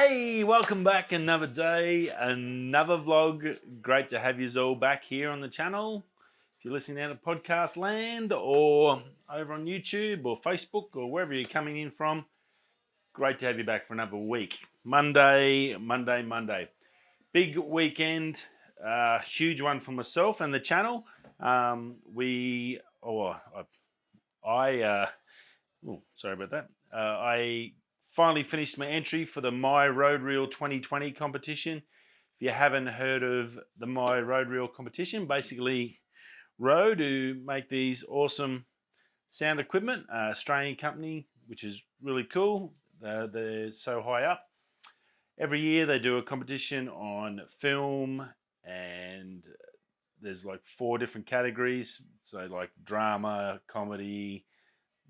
Hey, welcome back. Another day, another vlog. Great to have you all back here on the channel. If you're listening out of podcast land or over on YouTube or Facebook or wherever you're coming in from, great to have you back for another week. Monday. Big weekend, huge one for myself and the channel. Sorry about that. I finally finished my entry for the My Road Reel 2020 competition. If you haven't heard of the My Road Reel competition, basically Rode, who make these awesome sound equipment, Australian company, which is really cool. They're so high up. Every year they do a competition on film, and there's like 4 different categories. So like drama, comedy,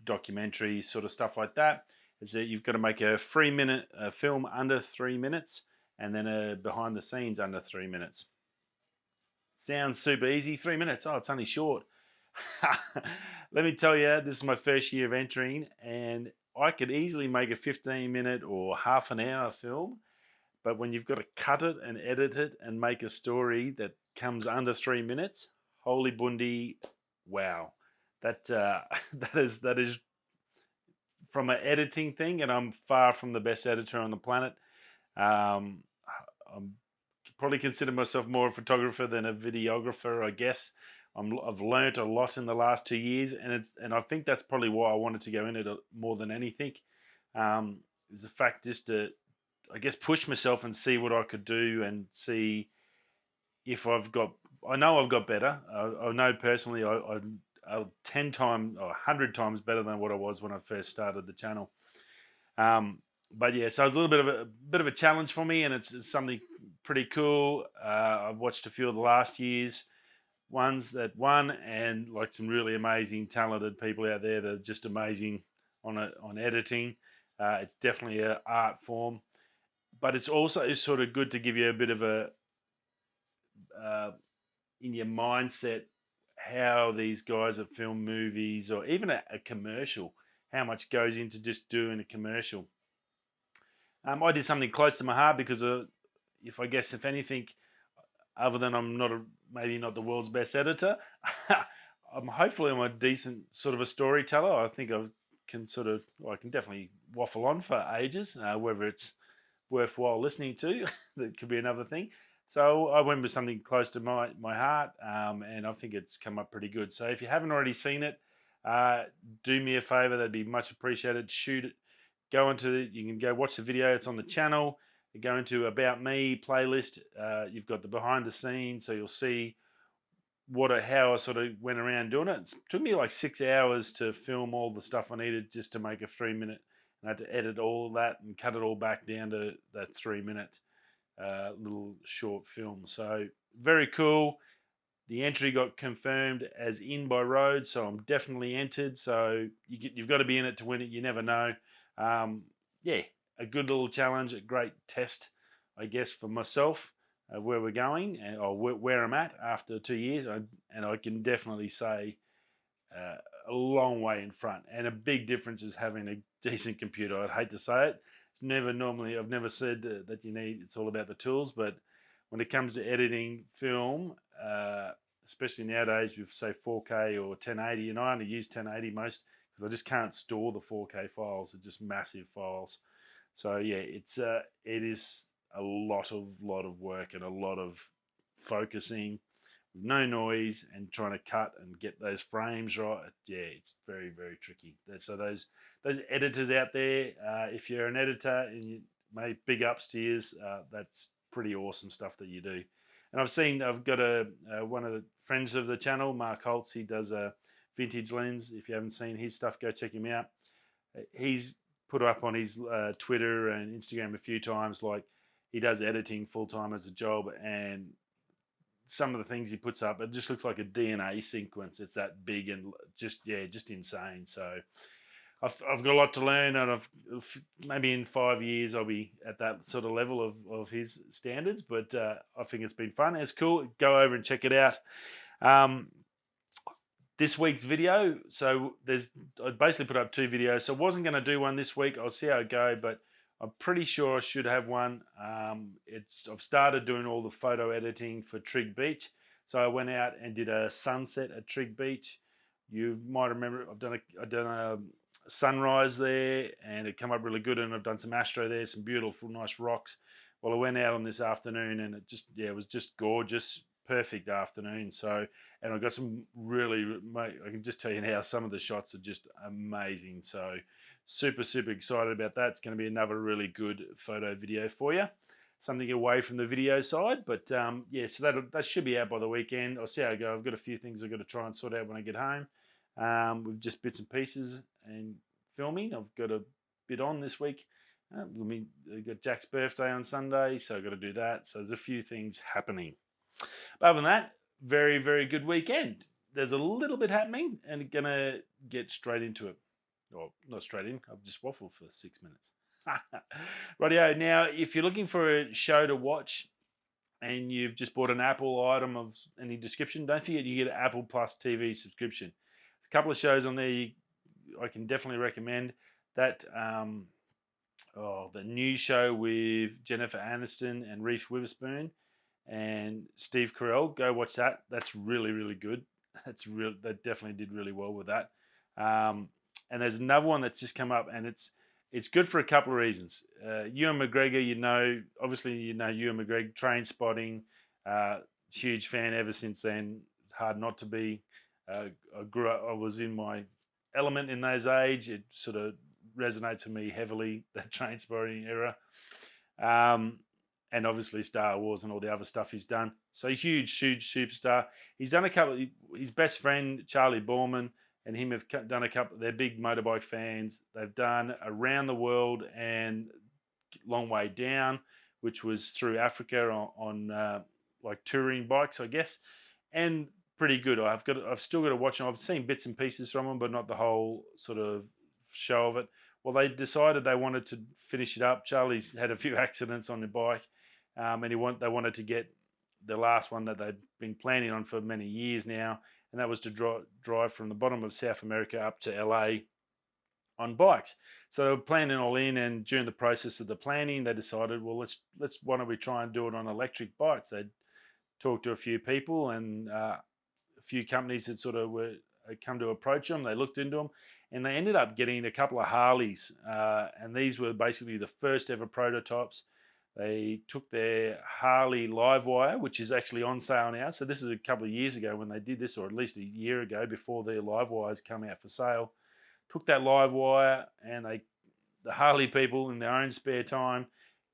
documentary, sort of stuff like that. Is that you've got to make a 3-minute film under 3 minutes, and then a behind the scenes under 3 minutes. Sounds super easy. 3 minutes. Oh, it's only short. Let me tell you, this is my first year of entering, and I could easily make a 15-minute or half an hour film. But when you've got to cut it and edit it and make a story that comes under 3 minutes, holy bundy, wow. That that is from an editing thing, and I'm far from the best editor on the planet. I'm probably consider myself more a photographer than a videographer, I guess. I've learnt a lot in the last 2 years, and I think that's probably why I wanted to go in it more than anything. Is the fact just to, I guess, push myself and see what I could do and see if I know I've got better. I know personally I'm 10 times or 100 times better than what I was when I first started the channel. But yeah, so it's a little bit of a challenge for me, and it's something pretty cool. I've watched a few of the last year's ones that won, and like some really amazing, talented people out there that are just amazing on editing. It's definitely an art form, but it's also sort of good to give you a bit of a in your mindset how these guys have filmed movies, or even a commercial, how much goes into just doing a commercial. I did something close to my heart because if anything, other than I'm maybe not the world's best editor, I'm a decent sort of a storyteller. I think I can definitely waffle on for ages, whether it's worthwhile listening to. That could be another thing. So I went with something close to my heart, and I think it's come up pretty good. So if you haven't already seen it, do me a favor. That'd be much appreciated. Shoot it. You can go watch the video. It's on the channel. You go into About Me playlist. You've got the behind the scenes, so you'll see how I sort of went around doing it. It took me like 6 hours to film all the stuff I needed just to make a 3-minute. And I had to edit all that and cut it all back down to that 3-minute little short film. So very cool. The entry got confirmed as in by Rode, so I'm definitely entered. So you've got to be in it to win it. You never know. Yeah, a good little challenge, a great test, I guess, for myself, where we're going or where I'm at after 2 years. And I can definitely say a long way in front. And a big difference is having a decent computer. I'd hate to say it. I've never said that it's all about the tools, but when it comes to editing film, especially nowadays with say 4K or 1080, and I only use 1080 most because I just can't store the 4K files. They're just massive files. So yeah, it is a lot of work and a lot of focusing with no noise and trying to cut and get those frames right. Yeah, it's very, very tricky. So those editors out there, if you're an editor and you make big ups to you, that's pretty awesome stuff that you do. And I've got one of the friends of the channel, Mark Holtz. He does a vintage lens. If you haven't seen his stuff, go check him out. He's put up on his Twitter and Instagram a few times, like he does editing full time as a job, and some of the things he puts up, it just looks like a DNA sequence. It's that big and just insane. So I've got a lot to learn, and maybe in 5 years I'll be at that sort of level of his standards. But I think it's been fun. It's cool. Go over and check it out. This week's video. So I basically put up 2 videos. So I wasn't going to do one this week. I'll see how it go, but I'm pretty sure I should have one. I've started doing all the photo editing for Trig Beach. So I went out and did a sunset at Trig Beach. You might remember I've done a sunrise there, and it came up really good. And I've done some astro there, some beautiful, nice rocks. Well, I went out on this afternoon, and it was just gorgeous, perfect afternoon. So, and I got some really, I can just tell you now, some of the shots are just amazing. So, super, super excited about that. It's going to be another really good photo video for you. Something away from the video side, but yeah, so that should be out by the weekend. I'll see how I go. I've got a few things I've got to try and sort out when I get home. With just bits and pieces and filming. I've got a bit on this week. We've got Jack's birthday on Sunday, so I've got to do that. So there's a few things happening. But other than that, very, very good weekend. There's a little bit happening, and I'm going to get straight into it. Or not straight in, I've just waffled for 6 minutes. Rightio, now if you're looking for a show to watch and you've just bought an Apple item of any description, don't forget you get an Apple Plus TV subscription. There's a couple of shows on there I can definitely recommend. That the new show with Jennifer Aniston and Reese Witherspoon and Steve Carell. Go watch that. That's really, really good. They definitely did really well with that. And there's another one that's just come up, and it's good for a couple of reasons. Ewan McGregor, obviously Ewan McGregor, Train Spotting, huge fan ever since then. Hard not to be. I was in my element in those age. It sort of resonates with me heavily, that Train Spotting era. And obviously Star Wars and all the other stuff he's done. So huge superstar. He's done his best friend, Charlie Boorman, and him have done a couple. They're big motorbike fans. They've done Around the World and Long Way Down, which was through Africa on like touring bikes, I guess, and pretty good. I've still got to watch them. I've seen bits and pieces from them, but not the whole sort of show of it. Well, they decided they wanted to finish it up. Charlie's had a few accidents on the bike, and they wanted to get the last one that they'd been planning on for many years now, and that was to drive from the bottom of South America up to LA on bikes. So they were planning all in, and during the process of the planning, they decided, well, why don't we try and do it on electric bikes? They'd talked to a few people and a few companies that sort of had come to approach them. They looked into them, and they ended up getting a couple of Harleys, and these were basically the first ever prototypes. They took their Harley Livewire, which is actually on sale now. So this is a couple of years ago when they did this, or at least a year ago before their Livewires come out for sale. Took that Livewire, and the Harley people in their own spare time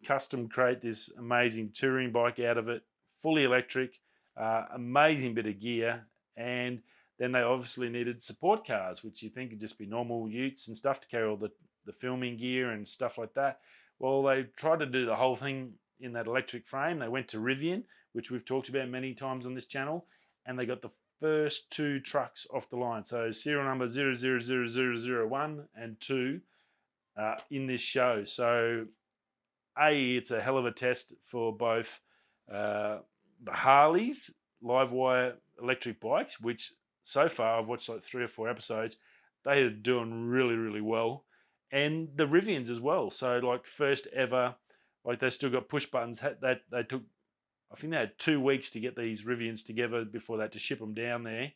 custom create this amazing touring bike out of it, fully electric, amazing bit of gear. And then they obviously needed support cars, which you think would just be normal utes and stuff to carry all the filming gear and stuff like that. Well, they tried to do the whole thing in that electric frame. They went to Rivian, which we've talked about many times on this channel, and they got the first two trucks off the line. So serial number 000001 and 2 in this show. So it's a hell of a test for both the Harleys Livewire electric bikes, which so far I've watched like 3 or 4 episodes. They are doing really, really well. And the Rivians as well. So like first ever, like they still got push buttons. That they took, I think they had 2 weeks to get these Rivians together before they had to ship them down there.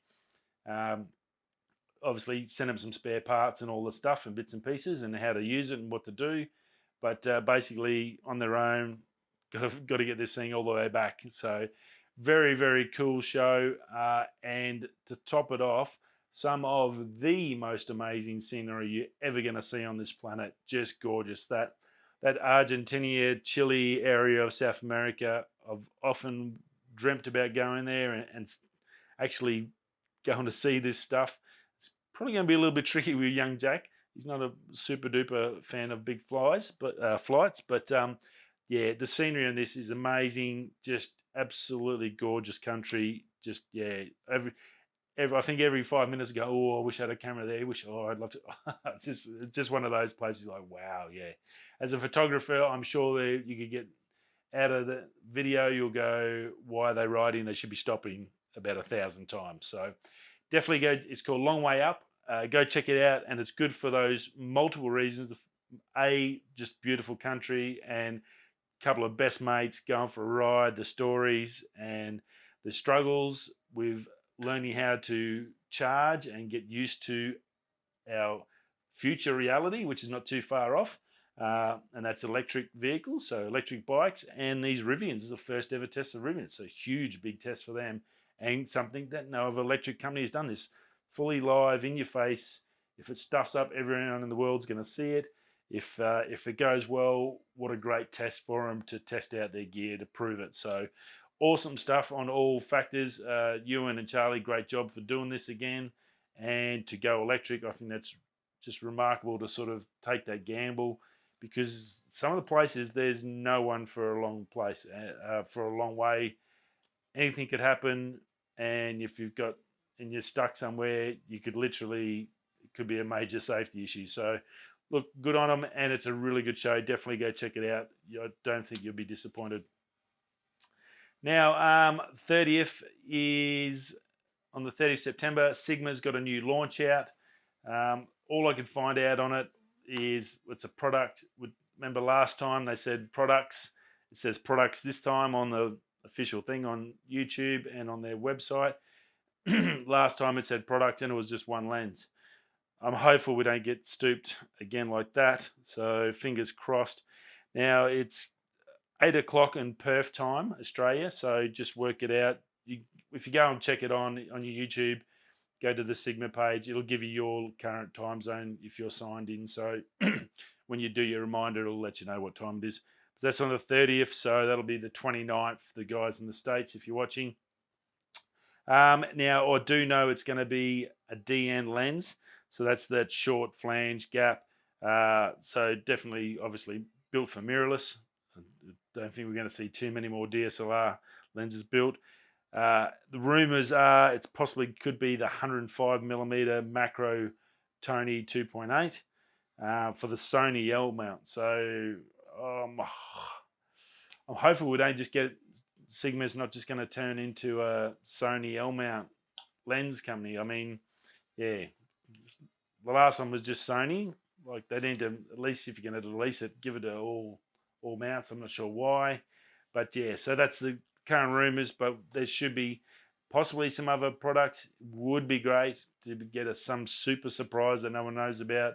Obviously send them some spare parts and all the stuff and bits and pieces and how to use it and what to do. But basically on their own, got to get this thing all the way back. So very, very cool show. And to top it off, some of the most amazing scenery you're ever going to see on this planet. Just gorgeous. That Argentina, Chile area of South America, I've often dreamt about going there and actually going to see this stuff. It's probably going to be a little bit tricky with young Jack. He's not a super duper fan of big flights, but yeah, the scenery on this is amazing. Just absolutely gorgeous country. Just I think every 5 minutes I go, oh, I wish I had a camera there. I'd love to. It's just one of those places like, wow, yeah. As a photographer, I'm sure you could get out of the video, you'll go, why are they riding? They should be stopping about 1,000 times. So definitely go. It's called Long Way Up. Go check it out, and it's good for those multiple reasons. just beautiful country, and a couple of best mates going for a ride, the stories and the struggles with learning how to charge and get used to our future reality, which is not too far off. And that's electric vehicles, so electric bikes, and these Rivians. This is the first ever test of Rivians, so huge, big test for them, and something that no other electric company has done. This fully live, in your face. If it stuffs up, everyone in the world's going to see it. If it goes well, what a great test for them to test out their gear to prove it. So awesome stuff on all factors. Ewan and Charlie, great job for doing this again, and to go electric. I think that's just remarkable to sort of take that gamble, because some of the places there's no one for a long place, for a long way. Anything could happen, and if you're stuck somewhere, you could literally, it could be a major safety issue. So look, good on them, and it's a really good show. Definitely go check it out. I don't think you'll be disappointed. Now, 30th is on the 30th of September. Sigma's got a new launch out. All I could find out on it is it's a product. Remember last time they said products? It says products this time on the official thing on YouTube and on their website. Last time it said product and it was just one lens. I'm hopeful we don't get stooped again like that. So fingers crossed. Now it's 8 o'clock in Perth time, Australia. So just work it out. If you go and check it on your YouTube, go to the Sigma page. It'll give you your current time zone if you're signed in. So when you do your reminder, it'll let you know what time it is. But that's on the 30th, so that'll be the 29th for the guys in the States if you're watching. Now, I do know it's going to be a DN lens. So that's that short flange gap. So definitely, obviously, built for mirrorless. I don't think we're going to see too many more DSLR lenses built. The rumors are it's possibly could be the 105mm macro Tony 2.8 for the Sony L mount. So I'm hopeful we don't just get Sigma's not just going to turn into a Sony L mount lens company. I mean, yeah, the last one was just Sony. Like they need to, at least if you're going to release it, give it to all mounts. I'm not sure why, but yeah. So that's the current rumors, but there should be possibly some other products. Would be great to get some super surprise that no one knows about,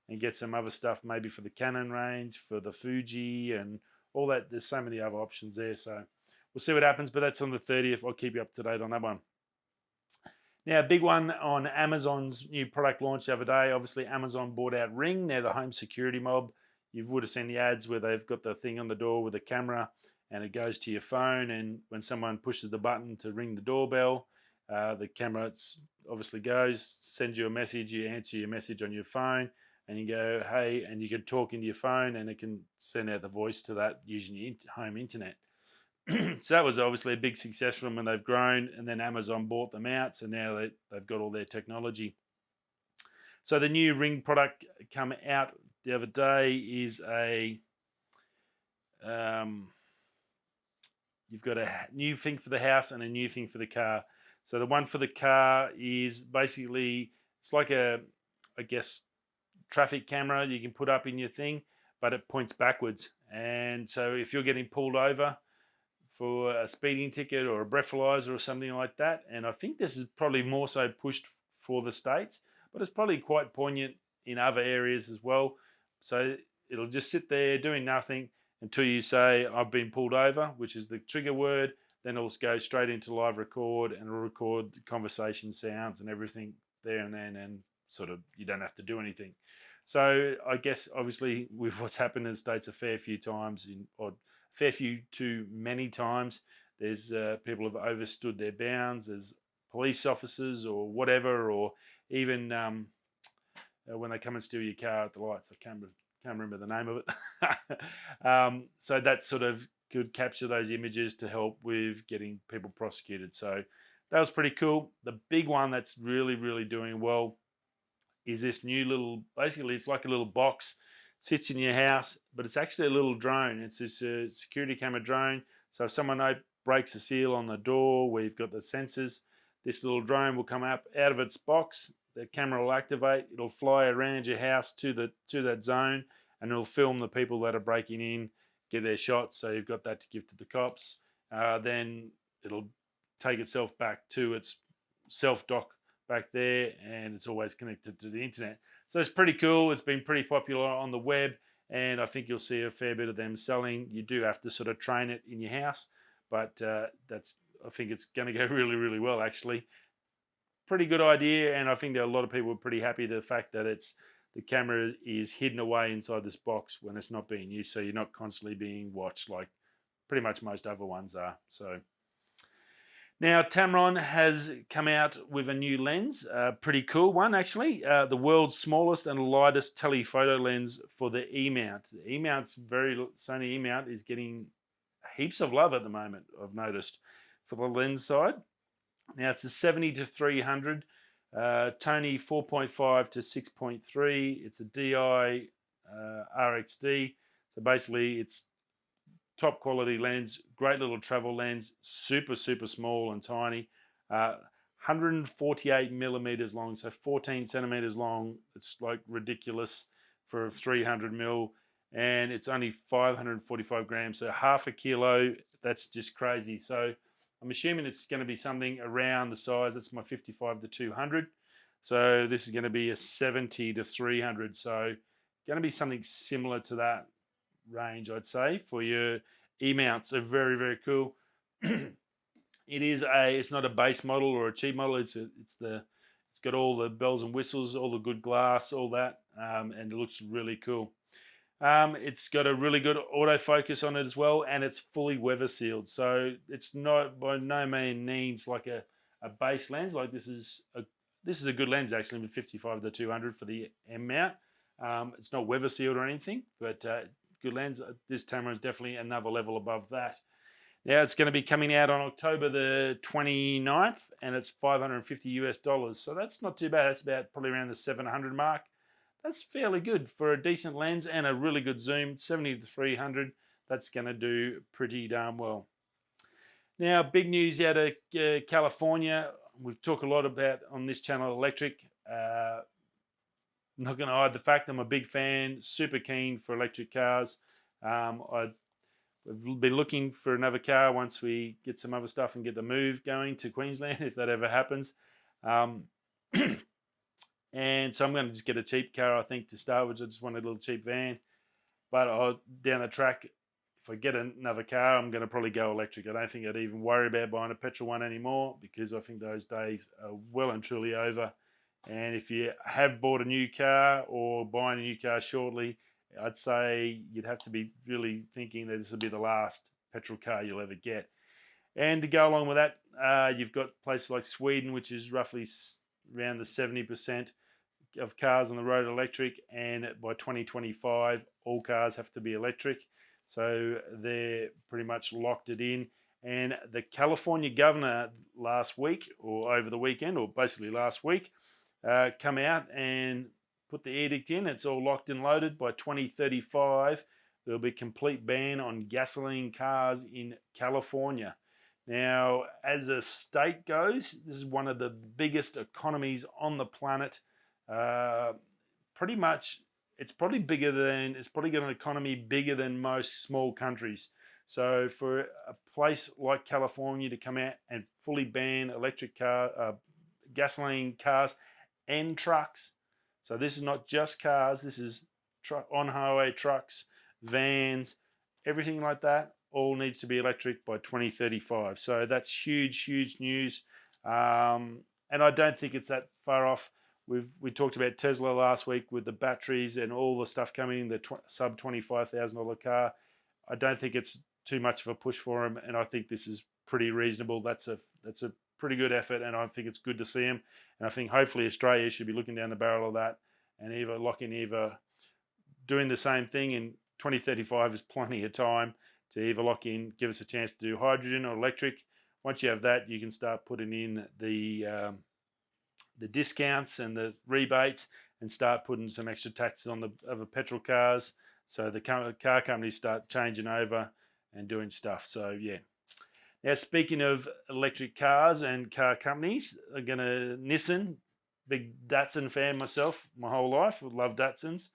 and get some other stuff maybe for the Canon range, for the Fuji, and all that. There's so many other options there. So we'll see what happens, but that's on the 30th. I'll keep you up to date on that one. Now, a big one on Amazon's new product launch the other day. Obviously, Amazon bought out Ring. They're the home security mob. You would have seen the ads where they've got the thing on the door with a camera, and it goes to your phone. And when someone pushes the button to ring the doorbell, the camera obviously goes, sends you a message. You answer your message on your phone, and you go, hey, and you can talk into your phone, and it can send out the voice to that using your home internet. So that was obviously a big success for them when they've grown, and then Amazon bought them out, so now they've got all their technology. So the new Ring product come out the other day is you've got a new thing for the house and a new thing for the car. So the one for the car is basically, it's like I guess, traffic camera you can put up in your thing, but it points backwards. And so if you're getting pulled over for a speeding ticket or a breathalyzer or something like that, and I think this is probably more so pushed for the States, but it's probably quite poignant in other areas as well. So it'll just sit there doing nothing until you say, I've been pulled over, which is the trigger word. Then it'll go straight into live record, and it'll record the conversation sounds and everything there and then, and sort of you don't have to do anything. So I guess obviously with what's happened in the States a fair few times, fair few too many times, there's people have overstood their bounds. There's police officers or whatever, or even when they come and steal your car at the lights. I can't remember the name of it. So that sort of could capture those images to help with getting people prosecuted. So that was pretty cool. The big one that's really, really doing well is this new little, basically it's like a little box, sits in your house, but it's actually a little drone. It's this security camera drone. So if someone breaks a seal on the door where you've got the sensors, this little drone will come up out of its box. The camera will activate. It'll fly around your house to that zone, and it'll film the people that are breaking in, get their shots. So you've got that to give to the cops. Then it'll take itself back to its self-dock back there, and it's always connected to the internet. So it's pretty cool. It's been pretty popular on the web, and I think you'll see a fair bit of them selling. You do have to sort of train it in your house, but I think it's going to go really, really well, actually. Pretty good idea, and I think that a lot of people are pretty happy with the fact that the camera is hidden away inside this box when it's not being used, so you're not constantly being watched like pretty much most other ones are. So now Tamron has come out with a new lens, pretty cool one actually. The world's smallest and lightest telephoto lens for the E-mount. The E-mount's Sony E-mount is getting heaps of love at the moment, I've noticed, for the lens side. Now it's a 70-300, Tony 4.5 to 6.3. It's a DI RXD. So basically it's top quality lens, great little travel lens, super, super small and tiny. 148 millimeters long, so 14 centimeters long. It's like ridiculous for a 300 mil, and it's only 545 grams, so half a kilo. That's just crazy. So I'm assuming it's going to be something around the size. That's my 55-200. So this is going to be a 70-300. So going to be something similar to that range, I'd say, for your E-mounts. Are very, very cool. It's not a base model or a cheap model. It's got all the bells and whistles, all the good glass, all that, and it looks really cool. It's got a really good autofocus on it as well, and it's fully weather sealed. So it's not by no means like a base lens. Like this is a good lens actually, with 55-200 for the M mount. It's not weather sealed or anything, but good lens. This Tamron is definitely another level above that. Now it's going to be coming out on October the 29th, and it's $550 US. So that's not too bad. That's about probably around the 700 mark. That's fairly good for a decent lens and a really good zoom. 70-300. That's going to do pretty darn well. Now, big news out of California. We've talked a lot about on this channel electric. I'm not going to hide the fact I'm a big fan, super keen for electric cars. We've been looking for another car once we get some other stuff and get the move going to Queensland, if that ever happens. And so I'm going to just get a cheap car, I think, to start with. I just want a little cheap van. But down the track, if I get another car, I'm going to probably go electric. I don't think I'd even worry about buying a petrol one anymore, because I think those days are well and truly over. And if you have bought a new car or buying a new car shortly, I'd say you'd have to be really thinking that this will be the last petrol car you'll ever get. And to go along with that, you've got places like Sweden, which is roughly around the 70% of cars on the road electric, and by 2025 all cars have to be electric. So they're pretty much locked it in. And the California governor last week, or over the weekend, or basically last week, come out and put the edict in. It's all locked and loaded. By 2035 there'll be a complete ban on gasoline cars in California. Now, as a state goes, this is one of the biggest economies on the planet. Pretty much, it's probably got an economy bigger than most small countries. So for a place like California to come out and fully ban gasoline cars and trucks. So this is not just cars. This is on-highway trucks, vans, everything like that. All needs to be electric by 2035. So that's huge, huge news. And I don't think it's that far off. We talked about Tesla last week with the batteries and all the stuff coming in the sub $25,000 car. I don't think it's too much of a push for them, and I think this is pretty reasonable. That's a pretty good effort, and I think it's good to see them. And I think hopefully Australia should be looking down the barrel of that and either doing the same thing. In 2035 is plenty of time to either lock in, give us a chance to do hydrogen or electric. Once you have that, you can start putting in the discounts and the rebates, and start putting some extra taxes on the other petrol cars. So the car companies start changing over and doing stuff. So yeah. Now, speaking of electric cars and car companies, Nissan, big Datsun fan myself, my whole life. I love Datsuns.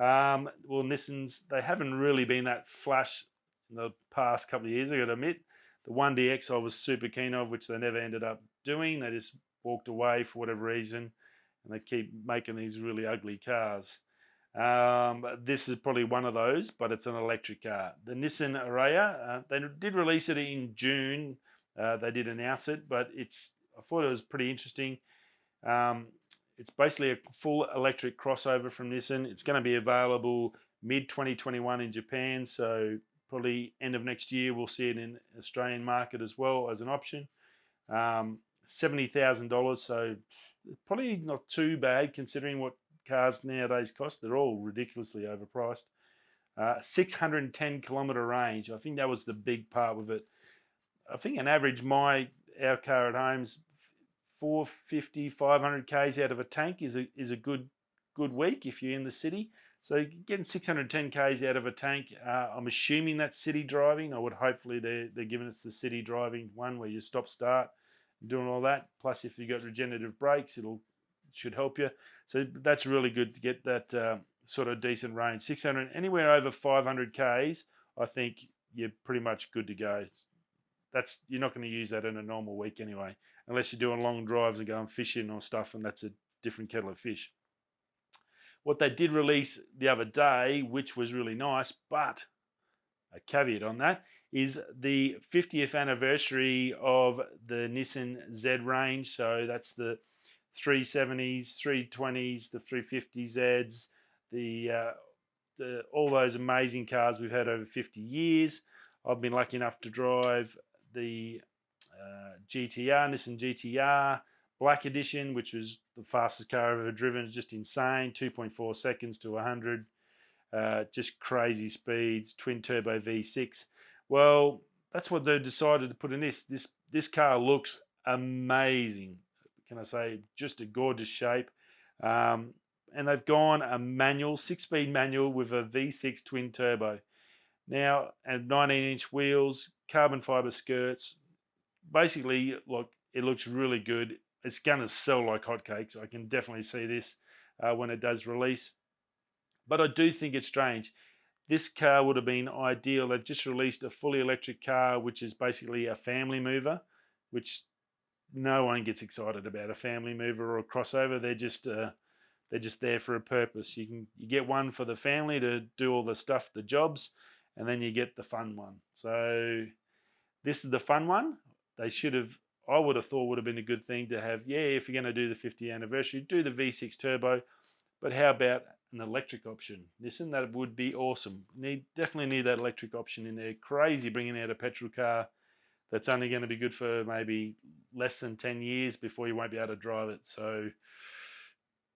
Well, Nissans, they haven't really been that flash in the past couple of years, I got to admit. The 1DX I was super keen of, which they never ended up doing. They just walked away for whatever reason, and they keep making these really ugly cars. This is probably one of those, but it's an electric car. The Nissan Araya, they did release it in June. They did announce it, but I thought it was pretty interesting. It's basically a full electric crossover from Nissan. It's going to be available mid-2021 in Japan, so probably end of next year we'll see it in the Australian market as well as an option. $70,000, so probably not too bad considering what cars nowadays cost. They're all ridiculously overpriced. 610 kilometre range. I think that was the big part with it. I think on average our car at home's 450, 500 k's out of a tank is a good week if you're in the city. So getting 610 k's out of a tank, I'm assuming that's city driving. I would hopefully they're giving us the city driving one where you stop, start, doing all that. Plus, if you got regenerative brakes, it should help you. So that's really good to get that sort of decent range. 600, anywhere over 500 k's, I think you're pretty much good to go. You're not going to use that in a normal week anyway, unless you're doing long drives and going fishing or stuff, and that's a different kettle of fish. What they did release the other day, which was really nice, but a caveat on that, is the 50th anniversary of the Nissan Z range. So that's the 370s, 320s, the 350Zs, all those amazing cars we've had over 50 years. I've been lucky enough to drive the Nissan GTR Black Edition, which was the fastest car I've ever driven. It's just insane, 2.4 seconds to 100. Just crazy speeds, twin turbo V6. Well, that's what they decided to put in this. This car looks amazing. Can I say, just a gorgeous shape. And they've gone a manual, 6-speed manual with a V6 twin turbo. Now, and 19-inch wheels, carbon fiber skirts. Basically, look, it looks really good. It's going to sell like hotcakes. I can definitely see this when it does release. But I do think it's strange. This car would have been ideal. They've just released a fully electric car, which is basically a family mover, which no one gets excited about, a family mover or a crossover. They're just there for a purpose. You get one for the family to do all the stuff, the jobs, and then you get the fun one. So this is the fun one. I would have thought would have been a good thing to have, if you're going to do the 50th anniversary, do the V6 turbo, but how about an electric option? Listen, that would be awesome. Definitely need that electric option in there. Crazy bringing out a petrol car that's only going to be good for maybe less than 10 years before you won't be able to drive it. So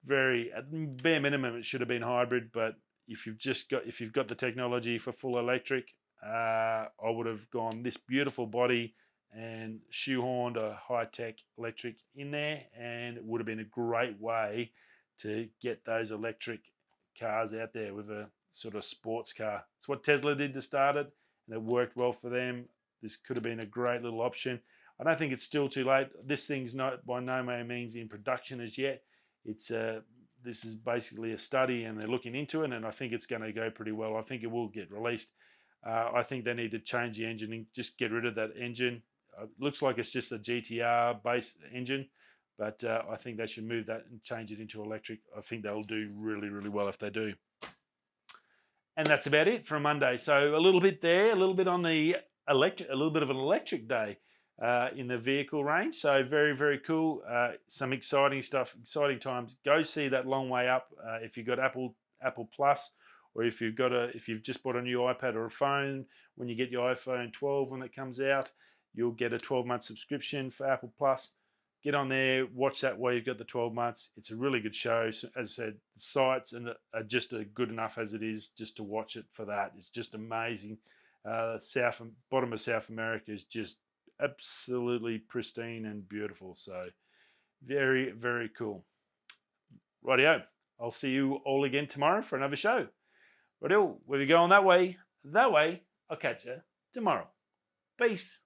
at bare minimum, it should have been hybrid, but if you've got the technology for full electric, I would have gone this beautiful body and shoehorned a high-tech electric in there, and it would have been a great way to get those electric cars out there with a sort of sports car. It's what Tesla did to start it, and it worked well for them. This could have been a great little option. I don't think it's still too late. This thing's not by no means in production as yet. This is basically a study, and they're looking into it, and I think it's going to go pretty well. I think it will get released. I think they need to change the engine and just get rid of that engine. Looks like it's just a GTR base engine, but I think they should move that and change it into electric. I think they'll do really, really well if they do. And that's about it for a Monday. So a little bit there, a little bit on the electric, a little bit of an electric day in the vehicle range. So very, very cool. Some exciting stuff, exciting times. Go see that Long Way Up if you've got Apple Plus, or if you've just bought a new iPad or a phone. When you get your iPhone 12 when it comes out, you'll get a 12-month subscription for Apple Plus. Get on there, watch that while you've got the 12 months. It's a really good show. So, as I said, the sites are just good enough as it is just to watch it for that. It's just amazing. Bottom of South America is just absolutely pristine and beautiful. So very, very cool. Rightio. I'll see you all again tomorrow for another show. Rightio. We'll be going that way. I'll catch you tomorrow. Peace.